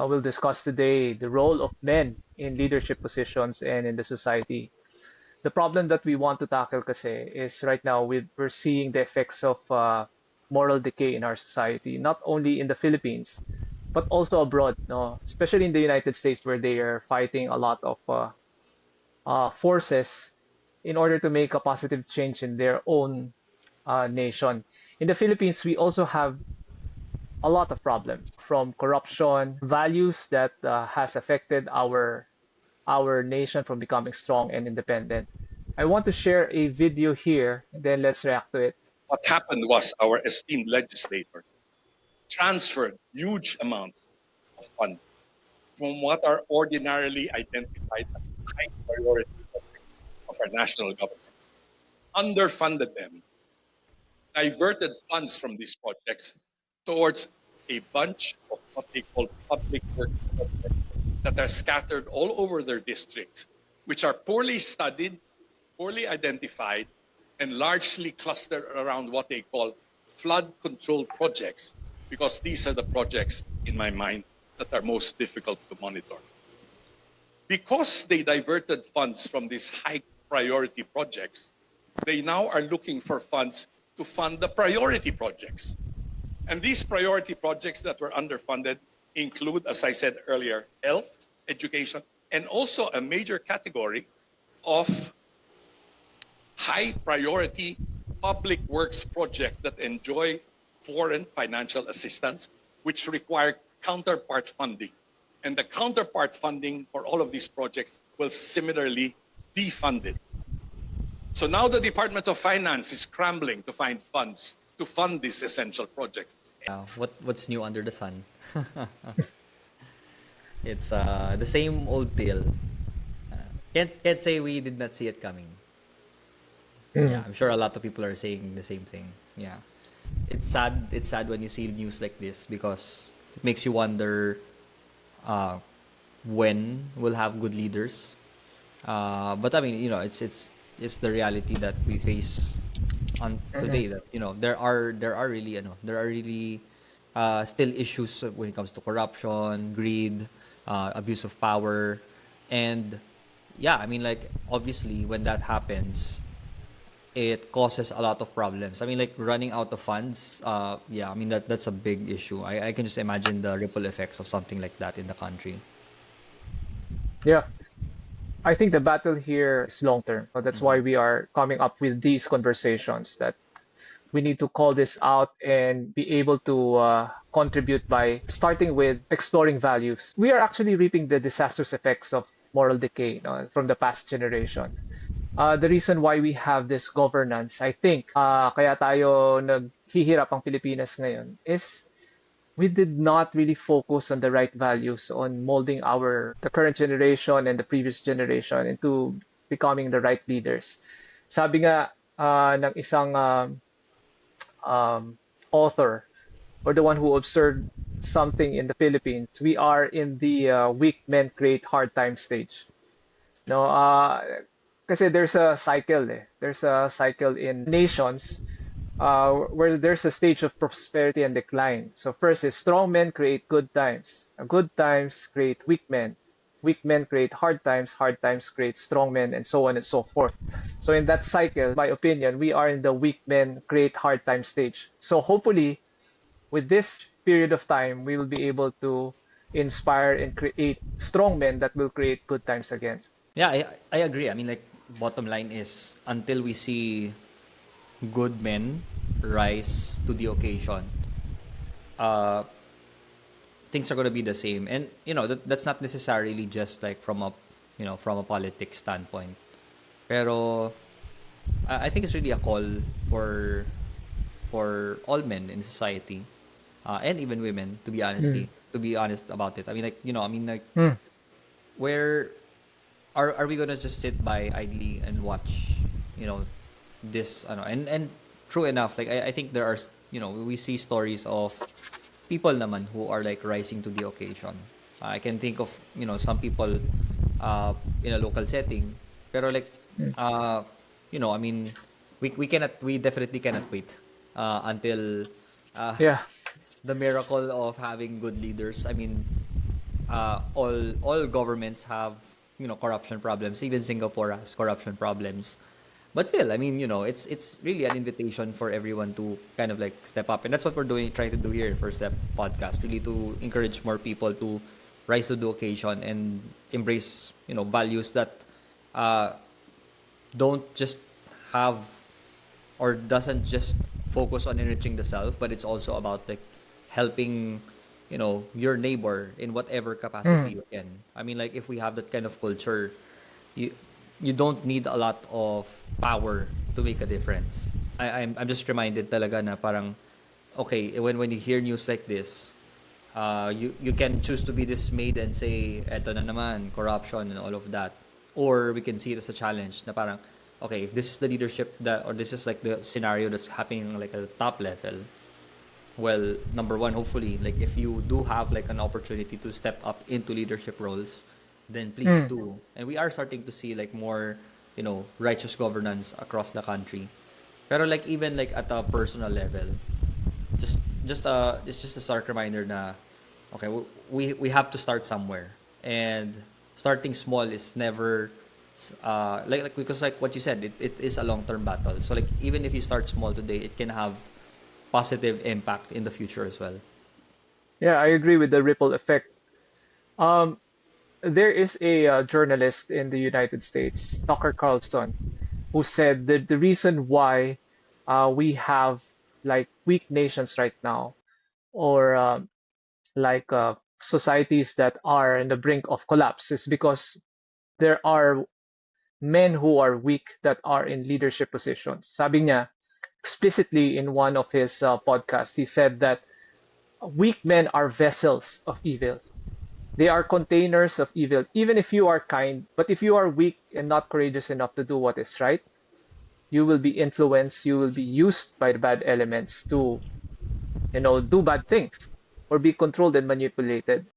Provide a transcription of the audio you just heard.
We'll discuss today the role of men in leadership positions and in the society. The problem that we want to tackle kasi is right now we're seeing the effects of moral decay in our society, not only in the Philippines, but also abroad, no? Especially in the United States where they are fighting a lot of forces in order to make a positive change in their own nation. In the Philippines, we also have a lot of problems from corruption, values that has affected our nation from becoming strong and independent. I want to share a video here, and then let's react to it. What happened was our esteemed legislators transferred huge amounts of funds from what are ordinarily identified as high priority projects of our national government, underfunded them, diverted funds from these projects towards a bunch of what they call public works projects that are scattered all over their districts, which are poorly studied, poorly identified, and largely clustered around what they call flood control projects, because these are the projects, in my mind, that are most difficult to monitor. Because they diverted funds from these high priority projects, they now are looking for funds to fund the priority projects. And these priority projects that were underfunded include, as I said earlier, health, education, and also a major category of high priority public works projects that enjoy foreign financial assistance, which require counterpart funding. And the counterpart funding for all of these projects will similarly be funded. So now the Department of Finance is scrambling to find funds to fund these essential projects. What's new under the sun? It's the same old tale. Can't say we did not see it coming. Yeah, I'm sure a lot of people are saying the same thing. Yeah, it's sad. It's sad when you see news like this because it makes you wonder uh, when we'll have good leaders. But I mean, it's the reality that we face on today. That there are really still issues when it comes to corruption, greed, abuse of power, and yeah, I mean, like obviously when that happens, it causes a lot of problems. I mean, like running out of funds. Yeah, I mean that's a big issue. I can just imagine the ripple effects of something like that in the country. Yeah, I think the battle here is long term. So that's why we are coming up with these conversations that we need to call this out and be able to contribute by starting with exploring values. We are actually reaping the disastrous effects of moral decay, from the past generation. The reason why we have this governance, I think, kaya tayo naghihirap ang Pilipinas ngayon is we did not really focus on the right values on molding the current generation and the previous generation into becoming the right leaders. Sabi nga ng isang author or the one who observed something in the Philippines, we are in the weak men create hard time stage. No, kasi there's a cycle eh. There's a cycle in nations where there's a stage of prosperity and decline. So first is strong men create good times. Good times create weak men. Weak men create hard times create strong men, and so on and so forth. So in that cycle, my opinion, we are in the weak men create hard time stage. So hopefully, with this period of time, we will be able to inspire and create strong men that will create good times again. Yeah, I agree. I mean, like bottom line is until we see good men rise to the occasion, uh, things are gonna be the same. And that's not necessarily just like from a politics standpoint. Pero I think it's really a call for all men in society, and even women, to be honest about it. I mean, like Mm. where are we gonna just sit by idly and watch, you know, this? And true enough, like I think there are we see stories of people naman who are like rising to the occasion. I can think of some people in a local setting, pero like uh, I mean, we definitely cannot wait until uh, Yeah. the miracle of having good leaders. I mean, all governments have, corruption problems. Even Singapore has corruption problems. But still, I mean, it's really an invitation for everyone to kind of like step up, and that's what we're doing, trying to do here in First Step Podcast, really to encourage more people to rise to the occasion and embrace, values that uh, don't just have or doesn't just focus on enriching the self, but it's also about like helping, your neighbor in whatever capacity Mm. you can. I mean, like if we have that kind of culture, you you don't need a lot of power to make a difference. I'm just reminded talaga na parang okay, when you hear news like this, you can choose to be dismayed and say, eto na naman, corruption and all of that. Or we can see it as a challenge na parang, okay, if this is the leadership that, or this is like the scenario that's happening like at the top level, well, number one, hopefully, like if you do have like an opportunity to step up into leadership roles, then please Mm. do. And we are starting to see like more, righteous governance across the country. Pero like even like at a personal level, just it's just a stark reminder na okay, we have to start somewhere, and starting small is never like because like what you said, it is a long-term battle. So like even if you start small today, it can have positive impact in the future as well. Yeah, I agree with the ripple effect. Um, there is a journalist in the United States, Tucker Carlson, who said that the reason why we have like weak nations right now, or like societies that are in the brink of collapse, is because there are men who are weak that are in leadership positions. Sabi niya explicitly in one of his podcasts, he said that weak men are vessels of evil. They are containers of evil. Even if you are kind, but if you are weak and not courageous enough to do what is right, you will be influenced, you will be used by the bad elements to, do bad things or be controlled and manipulated.